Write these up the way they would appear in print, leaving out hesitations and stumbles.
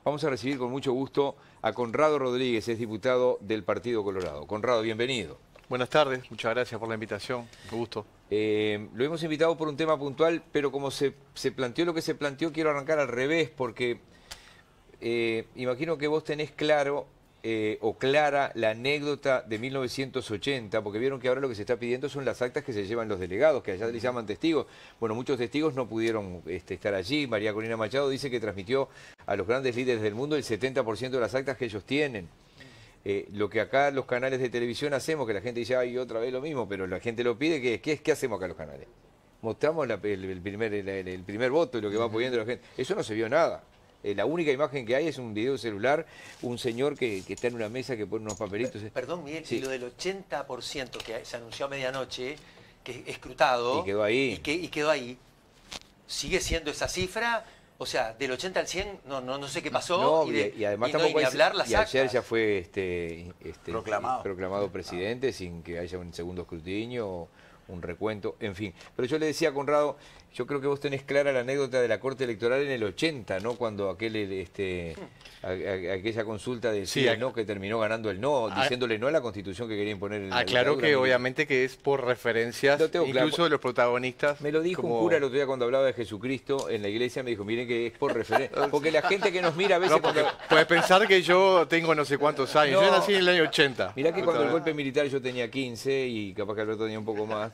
Vamos a recibir con mucho gusto a Conrado Rodríguez, es diputado del Partido Colorado. Conrado, bienvenido. Buenas tardes, muchas gracias por la invitación, un gusto. Lo hemos invitado por un tema puntual, pero como se planteó lo que se planteó, quiero arrancar al revés, porque imagino que vos tenés claro o clara la anécdota de 1980, porque vieron que ahora lo que se está pidiendo son las actas que se llevan los delegados, que allá les llaman testigos. Bueno, muchos testigos no pudieron estar allí. María Corina Machado dice que transmitió a los grandes líderes del mundo el 70% de las actas que ellos tienen. Lo que acá los canales de televisión hacemos, que la gente dice, ay, otra vez lo mismo, pero la gente lo pide, ¿qué hacemos acá los canales? Mostramos el primer voto y lo que va apoyando la gente. Eso no se vio nada. La única imagen que hay es un video celular, un señor que está en una mesa que pone unos papelitos. Perdón, Miguel, sí. Y lo del 80% que se anunció a medianoche, que es escrutado... Y quedó ahí. Y quedó ahí. ¿Sigue siendo esa cifra? O sea, del 80 al 100, no sé qué pasó. No, y además y tampoco ni hablar las actas. ayer ya fue proclamado presidente sin que haya un segundo escrutinio, un recuento, en fin. Pero yo le decía a Conrado, yo creo que vos tenés clara la anécdota de la Corte Electoral en el 80, ¿no? Cuando aquella consulta decía sí, no, que terminó ganando el no, diciéndole no a la Constitución que quería imponer en la Aclaro que obviamente que es por referencias, incluso de los protagonistas. Me lo dijo un cura el otro día cuando hablaba de Jesucristo en la iglesia, me dijo, miren que es por referencia. Porque la gente que nos mira a veces... No, puedes pensar que yo tengo no sé cuántos años, yo nací en el año 80. Mirá que cuando el golpe militar yo tenía 15 y capaz que Alberto tenía un poco más,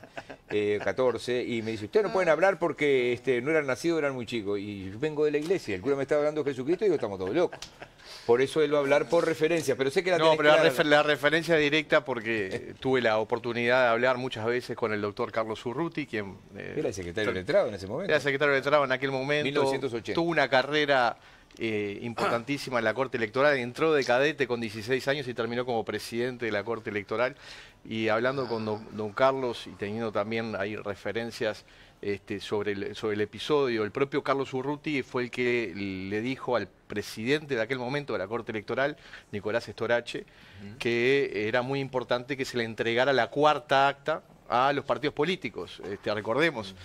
14, y me dice, ustedes no pueden hablar porque no eran nacidos, eran muy chicos. Y yo vengo de la iglesia, el cura me estaba hablando de Jesucristo y digo, estamos todos locos. Por eso él va a hablar por referencia, pero sé que la No, pero clara... la referencia directa porque tuve la oportunidad de hablar muchas veces con el doctor Carlos Urruti, quien... era el secretario letrado en ese momento. Era secretario letrado en aquel momento. 1980. Tuvo una carrera importantísima en la Corte Electoral, entró de cadete con 16 años y terminó como presidente de la Corte Electoral. Y hablando con don Carlos y teniendo también ahí referencias sobre el episodio, el propio Carlos Urruti fue el que le dijo al presidente de aquel momento de la Corte Electoral, Nicolás Storace, que era muy importante que se le entregara la cuarta acta a los partidos políticos. Recordemos,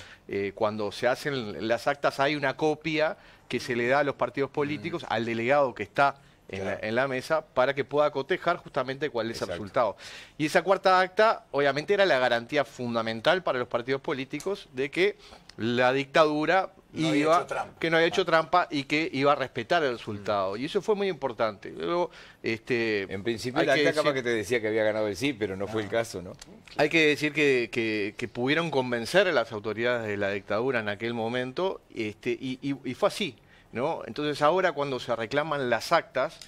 cuando se hacen las actas hay una copia que se le da a los partidos políticos, al delegado que está en la mesa, para que pueda cotejar justamente cuál es el resultado. Y esa cuarta acta, obviamente, era la garantía fundamental para los partidos políticos de que la dictadura no había hecho trampa y que iba a respetar el resultado. Y eso fue muy importante. Luego, en principio la acta capaz que te decía que había ganado el sí, pero no fue el caso, ¿no? Hay que decir que pudieron convencer a las autoridades de la dictadura en aquel momento, y fue así, ¿no? Entonces ahora cuando se reclaman las actas,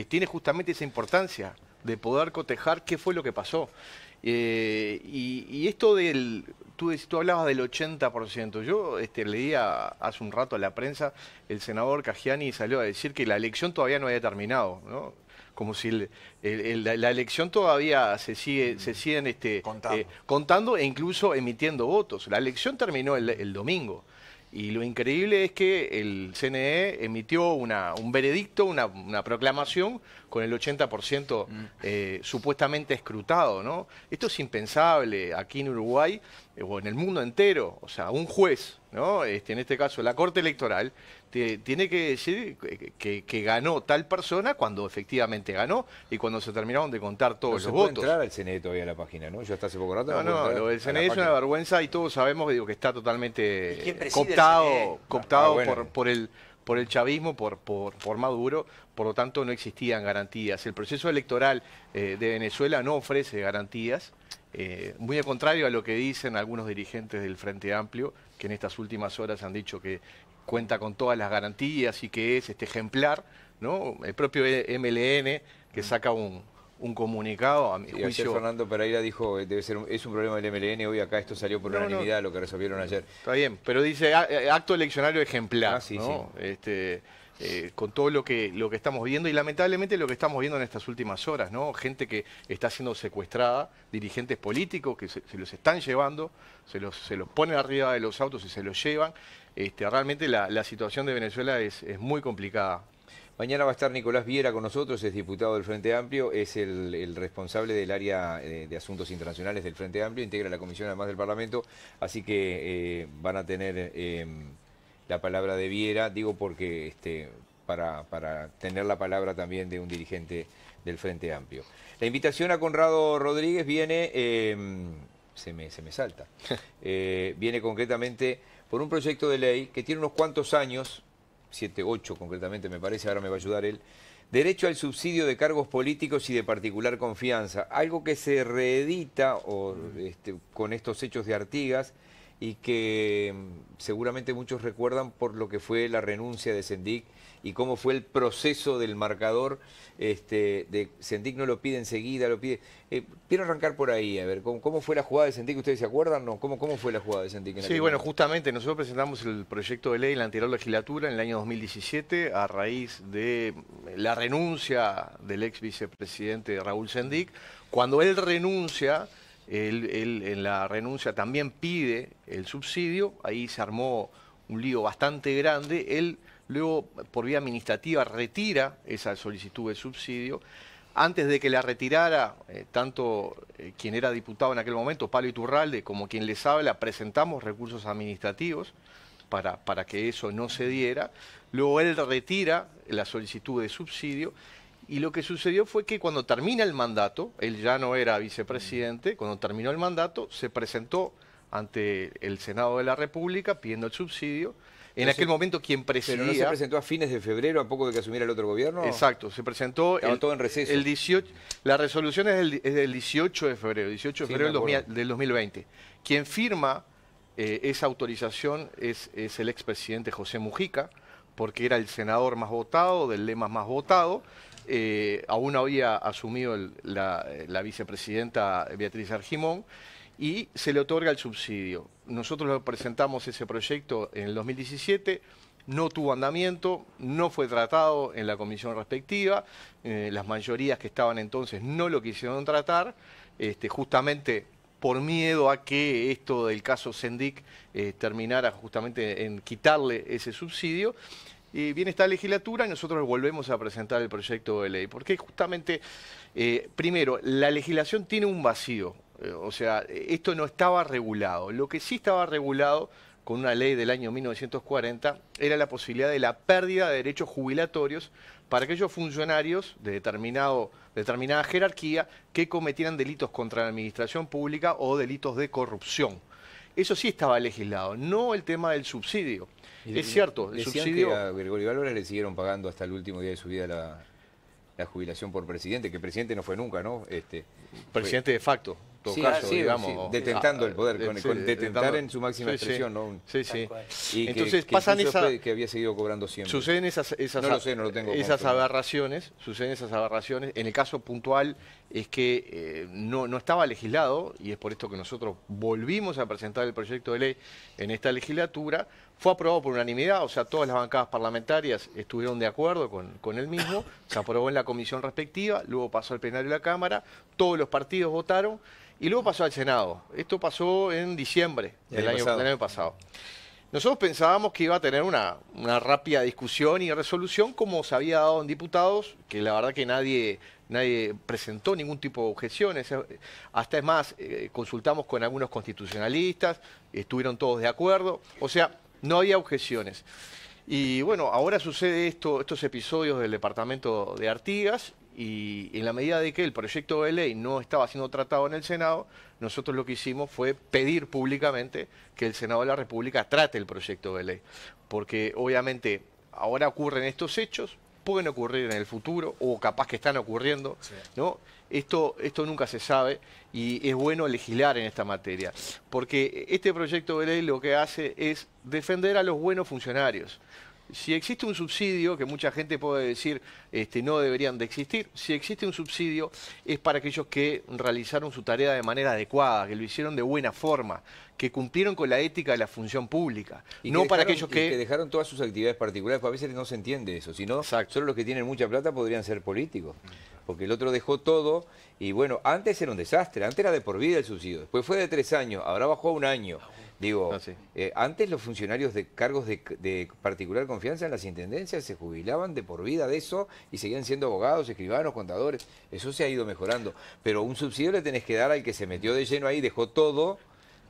tiene justamente esa importancia de poder cotejar qué fue lo que pasó. Y esto del... Tú hablabas del 80%. Yo leía hace un rato a la prensa, el senador Caggiani salió a decir que la elección todavía no había terminado, ¿no? Como si la elección todavía se siguen contando e incluso emitiendo votos. La elección terminó el domingo. Y lo increíble es que el CNE emitió un veredicto, una proclamación con el 80% supuestamente escrutado, ¿no? Esto es impensable aquí en Uruguay o en el mundo entero. O sea, un juez, ¿no? En este caso la Corte Electoral, tiene que decir que ganó tal persona cuando efectivamente ganó y cuando se terminaron de contar todos los votos. No se puede entrar al CNE todavía a la página, ¿no? Yo hasta hace poco rato... No, lo del CNE es una vergüenza y todos sabemos que está totalmente cooptado por el chavismo, por Maduro. Por lo tanto, no existían garantías. El proceso electoral de Venezuela no ofrece garantías. Muy al contrario a lo que dicen algunos dirigentes del Frente Amplio, que en estas últimas horas han dicho que cuenta con todas las garantías y que es ejemplar, ¿no? El propio MLN, que saca un comunicado, a mi juicio... Ayer Fernando Pereira dijo es un problema del MLN, hoy acá esto salió por unanimidad, lo que resolvieron ayer. Está bien, pero dice acto eleccionario ejemplar, sí, ¿no? Sí. Con todo lo que estamos viendo y lamentablemente lo que estamos viendo en estas últimas horas, ¿no? Gente que está siendo secuestrada, dirigentes políticos que se los están llevando, se los ponen arriba de los autos y se los llevan. Realmente la situación de Venezuela es muy complicada. Mañana va a estar Nicolás Viera con nosotros, es diputado del Frente Amplio, es el responsable del área de Asuntos Internacionales del Frente Amplio, integra la comisión además del Parlamento, así que van a tener la palabra de Viera, digo porque para tener la palabra también de un dirigente del Frente Amplio. La invitación a Conrado Rodríguez viene, se me salta, viene concretamente por un proyecto de ley que tiene unos cuantos años, 7, 8 concretamente me parece, ahora me va a ayudar él, derecho al subsidio de cargos políticos y de particular confianza, algo que se reedita con estos hechos de Artigas y que seguramente muchos recuerdan por lo que fue la renuncia de Sendik y cómo fue el proceso del marcador. De Sendik no lo pide enseguida, lo pide... quiero arrancar por ahí, a ver, ¿cómo fue la jugada de Sendik? ¿Ustedes se acuerdan? ¿No? ¿Cómo fue la jugada de Sendik? Sí, bueno, justamente nosotros presentamos el proyecto de ley en la anterior legislatura, en el año 2017, a raíz de la renuncia del ex vicepresidente Raúl Sendik. Cuando él renuncia, él en la renuncia también pide el subsidio, ahí se armó un lío bastante grande. Él luego, por vía administrativa, retira esa solicitud de subsidio. Antes de que la retirara, tanto quien era diputado en aquel momento, Pablo Iturralde, como quien les habla, presentamos recursos administrativos para que eso no se diera. Luego él retira la solicitud de subsidio. Y lo que sucedió fue que cuando termina el mandato, él ya no era vicepresidente, cuando terminó el mandato, se presentó ante el Senado de la República pidiendo el subsidio. En aquel momento quien presidía... ¿Pero no se presentó a fines de febrero, a poco de que asumiera el otro gobierno? Exacto, se presentó... todo en receso. El 18, la resolución es del 18 de febrero, 18 de febrero del 2020. Quien firma esa autorización es el expresidente José Mujica, porque era el senador más votado, del lema más votado. Aún había asumido la vicepresidenta Beatriz Argimón, y se le otorga el subsidio. Nosotros presentamos ese proyecto en el 2017, no tuvo andamiento, no fue tratado en la comisión respectiva, las mayorías que estaban entonces no lo quisieron tratar, justamente por miedo a que esto del caso Sendik terminara justamente en quitarle ese subsidio. Y viene esta legislatura y nosotros volvemos a presentar el proyecto de ley, porque justamente, primero, la legislación tiene un vacío. O sea, esto no estaba regulado. Lo que sí estaba regulado con una ley del año 1940 era la posibilidad de la pérdida de derechos jubilatorios para aquellos funcionarios de determinada jerarquía que cometieran delitos contra la administración pública o delitos de corrupción. Eso sí estaba legislado, no el tema del subsidio. Es cierto, el subsidio... que a Gregorio Álvarez le siguieron pagando hasta el último día de su vida la jubilación por presidente, que presidente no fue nunca, ¿no? Presidente de facto. Todo sí, caso, sí, digamos, detentando el poder, con detentar en su máxima expresión, ¿no? Sí, sí. Y entonces que pasan que había seguido cobrando siempre. Suceden esas no lo sé, no lo tengo esas aberraciones, suceden esas aberraciones. En el caso puntual es que no estaba legislado, y es por esto que nosotros volvimos a presentar el proyecto de ley en esta legislatura. Fue aprobado por unanimidad, o sea, todas las bancadas parlamentarias estuvieron de acuerdo con el mismo, se aprobó en la comisión respectiva, luego pasó al plenario de la Cámara, todos los partidos votaron, y luego pasó al Senado. Esto pasó en diciembre del año pasado. Nosotros pensábamos que iba a tener una rápida discusión y resolución como se había dado en diputados, que la verdad que nadie presentó ningún tipo de objeciones. Hasta es más, consultamos con algunos constitucionalistas, estuvieron todos de acuerdo, o sea, no había objeciones. Y bueno, ahora sucede estos episodios del departamento de Artigas, y en la medida de que el proyecto de ley no estaba siendo tratado en el Senado, nosotros lo que hicimos fue pedir públicamente que el Senado de la República trate el proyecto de ley. Porque obviamente ahora ocurren estos hechos, pueden ocurrir en el futuro, o capaz que están ocurriendo, ¿no? Esto nunca se sabe, y es bueno legislar en esta materia. Porque este proyecto de ley lo que hace es defender a los buenos funcionarios. Si existe un subsidio, que mucha gente puede decir no deberían de existir, si existe un subsidio es para aquellos que realizaron su tarea de manera adecuada, que lo hicieron de buena forma, que cumplieron con la ética de la función pública. Y no que para dejaron, aquellos que... dejaron todas sus actividades particulares, porque a veces no se entiende eso, sino solo los que tienen mucha plata podrían ser políticos. Porque el otro dejó todo, y bueno, antes era un desastre, antes era de por vida el subsidio, después fue de 3 años, ahora bajó a 1 año. Digo, antes los funcionarios de cargos de particular confianza en las intendencias se jubilaban de por vida de eso y seguían siendo abogados, escribanos, contadores. Eso se ha ido mejorando. Pero un subsidio le tenés que dar al que se metió de lleno ahí, dejó todo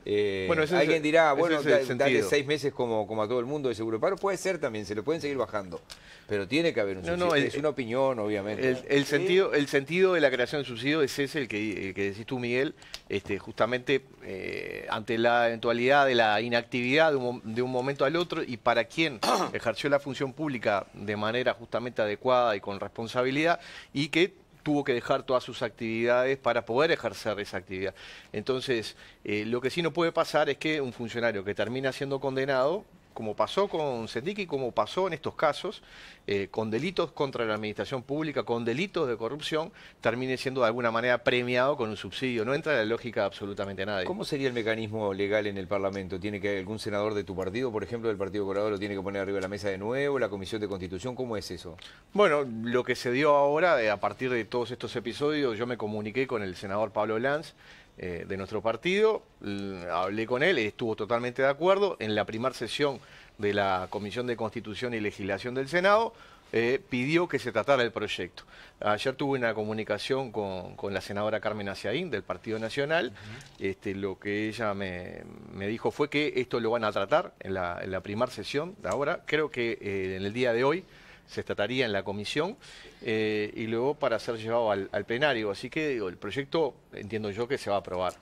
Bueno, ese Alguien dirá, ese bueno, es el dale sentido. 6 meses como a todo el mundo de seguro de paro. Puede ser también, se lo pueden seguir bajando. Pero tiene que haber un subsidio. Es una opinión, obviamente. El sentido de la creación del subsidio es ese, el que decís tú, Miguel, justamente ante la eventualidad de la inactividad de un momento al otro, y para quien ejerció la función pública de manera justamente adecuada y con responsabilidad, y que tuvo que dejar todas sus actividades para poder ejercer esa actividad. Entonces, lo que sí no puede pasar es que un funcionario que termina siendo condenado, como pasó con Sendiki, como pasó en estos casos, con delitos contra la administración pública, con delitos de corrupción, termine siendo de alguna manera premiado con un subsidio. No entra en la lógica de absolutamente nadie. ¿Cómo sería el mecanismo legal en el Parlamento? ¿Tiene que algún senador de tu partido, por ejemplo, del Partido Colorado, lo tiene que poner arriba de la mesa de nuevo, la Comisión de Constitución? ¿Cómo es eso? Bueno, lo que se dio ahora, a partir de todos estos episodios, yo me comuniqué con el senador Pablo Lanz, de nuestro partido, hablé con él, estuvo totalmente de acuerdo. En la primera sesión de la Comisión de Constitución y Legislación del Senado, pidió que se tratara el proyecto. Ayer tuve una comunicación con la senadora Carmen Aciaín, del Partido Nacional. Lo que ella me dijo fue que esto lo van a tratar en la primera sesión de ahora. Creo que en el día de hoy se trataría en la comisión y luego para ser llevado al plenario. Así que digo, el proyecto entiendo yo que se va a aprobar.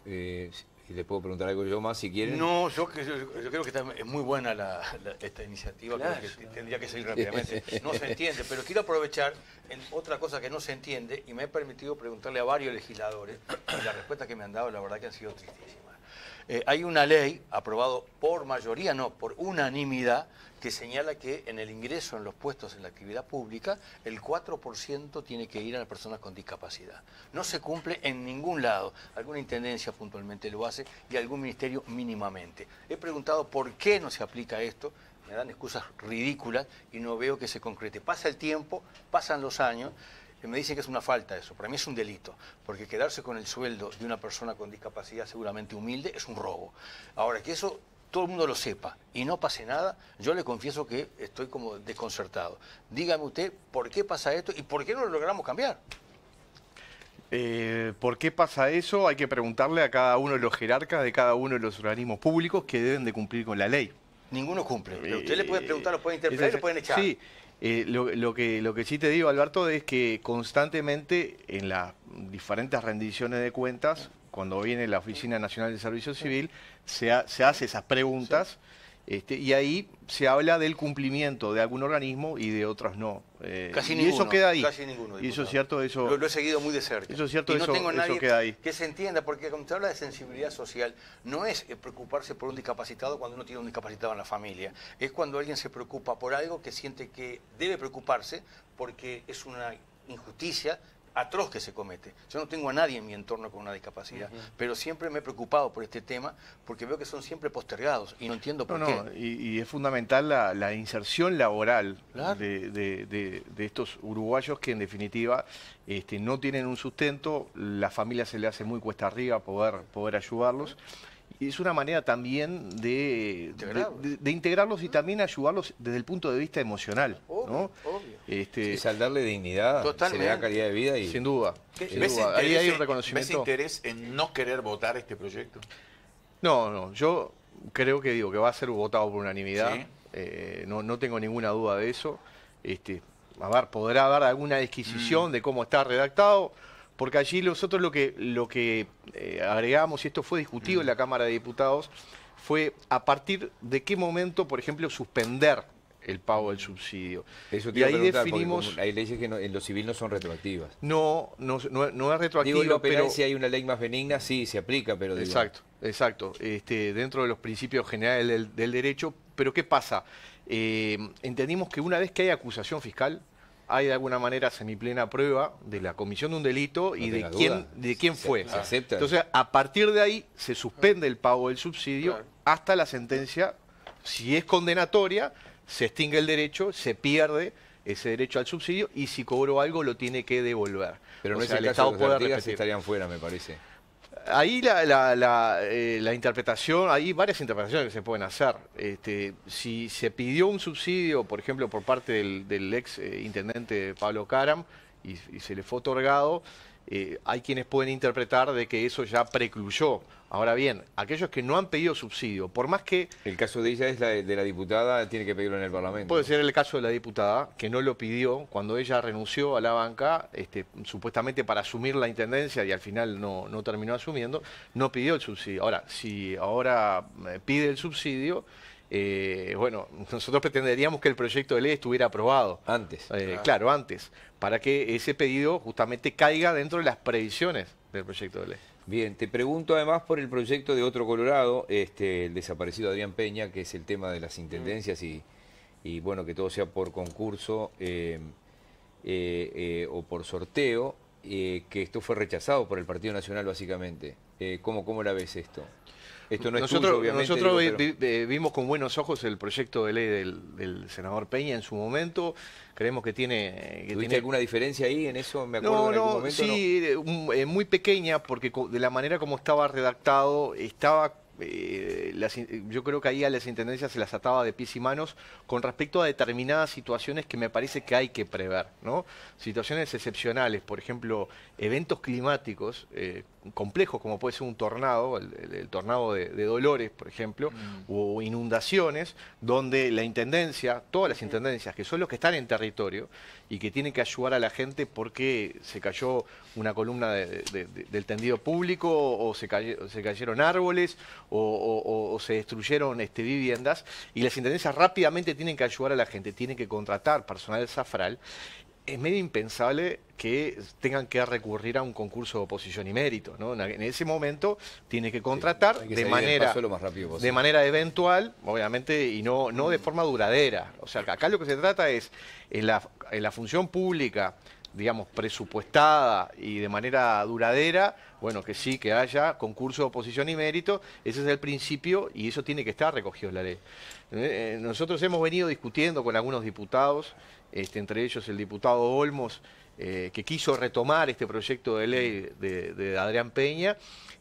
Y le puedo preguntar algo yo más si quieren. No, yo creo que es muy buena esta iniciativa, Claro, creo que tendría que seguir rápidamente. No se entiende, pero quiero aprovechar en otra cosa que no se entiende, y me he permitido preguntarle a varios legisladores, y las respuestas que me han dado la verdad que han sido tristísimas. Hay una ley aprobada por mayoría, no, por unanimidad, que señala que en el ingreso en los puestos en la actividad pública, el 4% tiene que ir a las personas con discapacidad. No se cumple en ningún lado. Alguna intendencia puntualmente lo hace y algún ministerio mínimamente. He preguntado por qué no se aplica esto. Me dan excusas ridículas y no veo que se concrete. Pasa el tiempo, pasan los años. Me dicen que es una falta eso. Para mí es un delito, porque quedarse con el sueldo de una persona con discapacidad seguramente humilde es un robo. Ahora, que eso todo el mundo lo sepa y no pase nada, yo le confieso que estoy como desconcertado. Dígame usted por qué pasa esto y por qué no lo logramos cambiar. ¿Por qué pasa eso? Hay que preguntarle a cada uno de los jerarcas de cada uno de los organismos públicos que deben de cumplir con la ley. Ninguno cumple. Pero usted le puede preguntar, lo puede interpretar y lo pueden echar. Sí. Lo que sí te digo, Alberto, es que constantemente en las diferentes rendiciones de cuentas, cuando viene la Oficina Nacional de Servicio Civil, se hace esas preguntas, y ahí se habla del cumplimiento de algún organismo y de otros no. Casi y ninguno. Eso queda ahí. Casi ninguno, y eso diputado. es cierto, eso... Lo he seguido muy de cerca. Eso es cierto, y no tengo eso nadie queda ahí. que se entienda, porque cuando se habla de sensibilidad social, no es preocuparse por un discapacitado cuando uno tiene un discapacitado en la familia. Es cuando alguien se preocupa por algo que siente que debe preocuparse porque es una injusticia atroz que se comete. Yo no tengo a nadie en mi entorno con una discapacidad, pero siempre me he preocupado por este tema porque veo que son siempre postergados y no entiendo por qué. Y es fundamental la inserción laboral, Claro, de estos uruguayos que en definitiva no tienen un sustento, la familia se le hace muy cuesta arriba poder ayudarlos. Y es una manera también de integrarlos y también ayudarlos desde el punto de vista emocional. Obvio, ¿no? obvio. Es al darle dignidad, Totalmente. se le da calidad de vida y... Sin duda. ¿Ves Ahí hay un ¿Ves reconocimiento. interés en no querer votar este proyecto? No, yo creo que que va a ser votado por unanimidad. Sí. No tengo ninguna duda de eso. A ver, podrá haber alguna disquisición de cómo está redactado, porque allí nosotros lo que agregamos, y esto fue discutido en la Cámara de Diputados, fue a partir de qué momento, por ejemplo, suspender el pago del subsidio. Eso te y iba a ahí preguntar, definimos... porque hay leyes que en lo civil no son retroactivas. No es retroactivo, Digo, en lo penal, pero... si hay una ley más benigna, sí, se aplica, pero... digo, Exacto. Dentro de los principios generales del derecho. Pero ¿qué pasa? Entendimos que una vez que hay acusación fiscal, hay de alguna manera semiplena prueba de la comisión de un delito y tengas de duda. quién fue. Se acepta. Entonces, a partir de ahí se suspende el pago del subsidio Claro. hasta la sentencia. Si es condenatoria, se extingue el derecho, se pierde ese derecho al subsidio y si cobró algo lo tiene que devolver. Pero no O es sea, el el caso Estado de los puede Artigas, repetir. estarían fuera, me parece. Ahí la interpretación, hay varias interpretaciones que se pueden hacer. Si se pidió un subsidio, por ejemplo, por parte del ex intendente Pablo Caram, y se le fue otorgado, hay quienes pueden interpretar de que eso ya precluyó. Ahora bien, aquellos que no han pedido subsidio, por más que... El caso de ella es de la diputada, tiene que pedirlo en el Parlamento. Puede ser el caso de la diputada, que no lo pidió cuando ella renunció a la banca, supuestamente para asumir la intendencia, y al final no terminó asumiendo, no pidió el subsidio. Ahora, si ahora pide el subsidio, bueno, nosotros pretenderíamos que el proyecto de ley estuviera aprobado. Antes. Claro, antes, para que ese pedido justamente caiga dentro de las previsiones del proyecto de ley. Bien, te pregunto además por el proyecto de otro Colorado, el desaparecido Adrián Peña, que es el tema de las intendencias y bueno, que todo sea por concurso o por sorteo, que esto fue rechazado por el Partido Nacional básicamente. ¿Cómo la ves esto? Esto no es tuyo, obviamente. Nosotros digo, pero... vimos con buenos ojos el proyecto de ley del senador Peña en su momento. Creemos que tiene... ¿Tuviste alguna diferencia ahí en eso? Me acuerdo en algún momento. Sí, muy pequeña, porque de la manera como estaba redactado, estaba... yo creo que ahí a las intendencias se las ataba de pies y manos con respecto a determinadas situaciones que me parece que hay que prever, ¿no? Situaciones excepcionales, por ejemplo, eventos climáticos complejos como puede ser un tornado, el tornado de Dolores, por ejemplo, o inundaciones, donde la intendencia, todas las intendencias, que son los que están en territorio y que tienen que ayudar a la gente porque se cayó una columna del tendido público o se cayeron árboles o se destruyeron viviendas, y las intendencias rápidamente tienen que ayudar a la gente, tienen que contratar personal zafral. Es medio impensable que tengan que recurrir a un concurso de oposición y mérito, ¿no? En ese momento tiene que contratar hay que de manera eventual, obviamente, y no de forma duradera. O sea, acá lo que se trata es, en la función pública, digamos, presupuestada y de manera duradera, bueno, que sí, que haya concurso de oposición y mérito, ese es el principio y eso tiene que estar recogido en la ley. Nosotros hemos venido discutiendo con algunos diputados, entre ellos el diputado Olmos, que quiso retomar este proyecto de ley de Adrián Peña,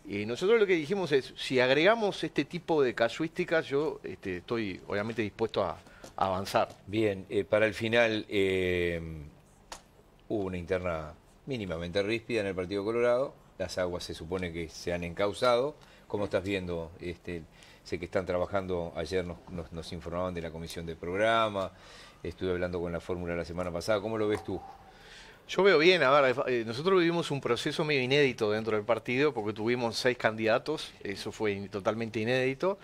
y nosotros lo que dijimos es, si agregamos este tipo de casuísticas, yo estoy obviamente dispuesto a avanzar. Bien, para el final... hubo una interna mínimamente ríspida en el Partido Colorado, las aguas se supone que se han encauzado. ¿Cómo estás viendo? Sé que están trabajando, ayer nos informaban de la comisión de programa, estuve hablando con la fórmula la semana pasada, ¿cómo lo ves tú? Yo veo bien, a ver, nosotros vivimos un proceso medio inédito dentro del partido porque tuvimos 6 candidatos, eso fue totalmente inédito.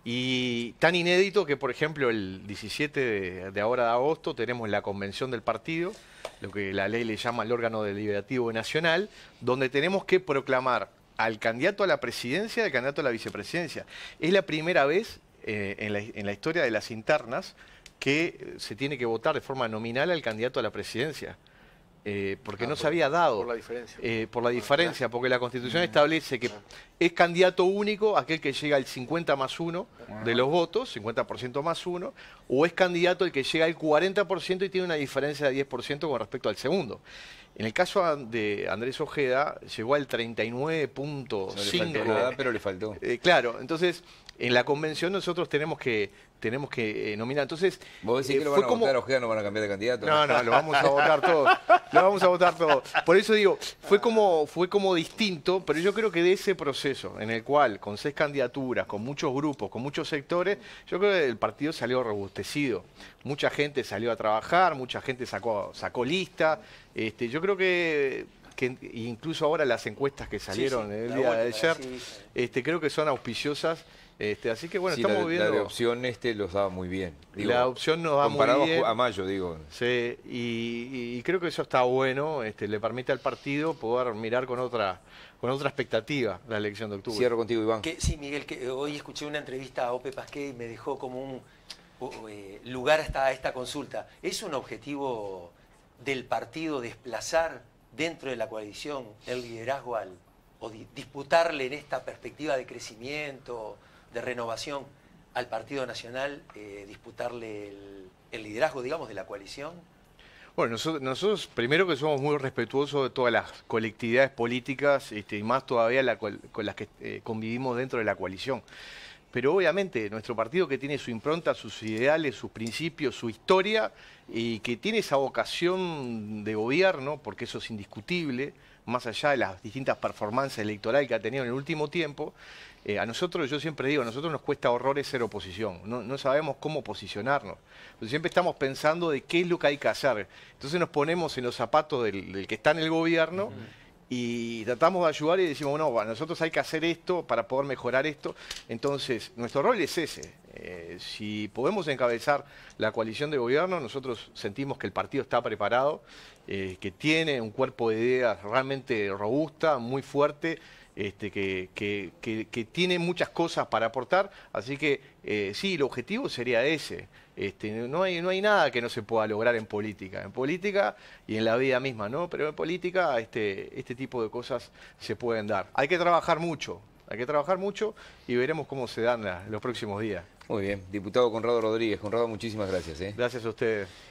Y tan inédito que, por ejemplo, el 17 de ahora de agosto tenemos la convención del partido, lo que la ley le llama el órgano deliberativo nacional, donde tenemos que proclamar al candidato a la presidencia y al candidato a la vicepresidencia. Es la primera vez en la historia de las internas que se tiene que votar de forma nominal al candidato a la presidencia. Porque no se había dado. Por la diferencia. Por la diferencia, porque la Constitución establece que es candidato único aquel que llega al 50 más 1 de los votos, 50% más 1, o es candidato el que llega al 40% y tiene una diferencia de 10% con respecto al segundo. En el caso de Andrés Ojeda, llegó al 39.5. No le faltó nada, pero le faltó. Claro, entonces, en la convención nosotros tenemos que nominar. Entonces, ¿vos decís que lo van a votar a Ojeda, no van a cambiar de candidato? No, lo vamos a votar todos. Lo vamos a votar todos. Por eso digo, fue como distinto, pero yo creo que de ese proceso, en el cual, con 6 candidaturas, con muchos grupos, con muchos sectores, yo creo que el partido salió robustecido. Mucha gente salió a trabajar, mucha gente sacó lista. Yo creo que incluso ahora las encuestas que salieron el día de ayer, creo que son auspiciosas. Así que bueno, sí, estamos viendo... La de opción los daba muy bien. Digo, la opción nos da muy bien. Comparado a mayo, digo. Sí, y creo que eso está bueno, le permite al partido poder mirar con otra expectativa la elección de octubre. Cierro contigo, Iván. Sí, Miguel, que hoy escuché una entrevista a Ope Pasquet y me dejó como un lugar hasta esta consulta. ¿Es un objetivo del partido desplazar dentro de la coalición el liderazgo o disputarle en esta perspectiva de crecimiento, de renovación al Partido Nacional, disputarle el liderazgo, digamos, de la coalición? Bueno, nosotros primero que somos muy respetuosos de todas las colectividades políticas y más todavía con las que convivimos dentro de la coalición. pero obviamente nuestro partido que tiene su impronta, sus ideales, sus principios, su historia, y que tiene esa vocación de gobierno, porque eso es indiscutible, más allá de las distintas performances electorales que ha tenido en el último tiempo, a nosotros, yo siempre digo, a nosotros nos cuesta horrores ser oposición, no sabemos cómo posicionarnos. Entonces siempre estamos pensando de qué es lo que hay que hacer. Entonces nos ponemos en los zapatos del que está en el gobierno y tratamos de ayudar y decimos, bueno, nosotros hay que hacer esto para poder mejorar esto. Entonces, nuestro rol es ese. Si podemos encabezar la coalición de gobierno, nosotros sentimos que el partido está preparado, que tiene un cuerpo de ideas realmente robusta, muy fuerte, que tiene muchas cosas para aportar, así que sí, el objetivo sería ese. No hay nada que no se pueda lograr en política y en la vida misma, ¿no? Pero en política este tipo de cosas se pueden dar. Hay que trabajar mucho y veremos cómo se dan los próximos días. Muy bien, diputado Conrado Rodríguez. Conrado, muchísimas gracias. Gracias a ustedes.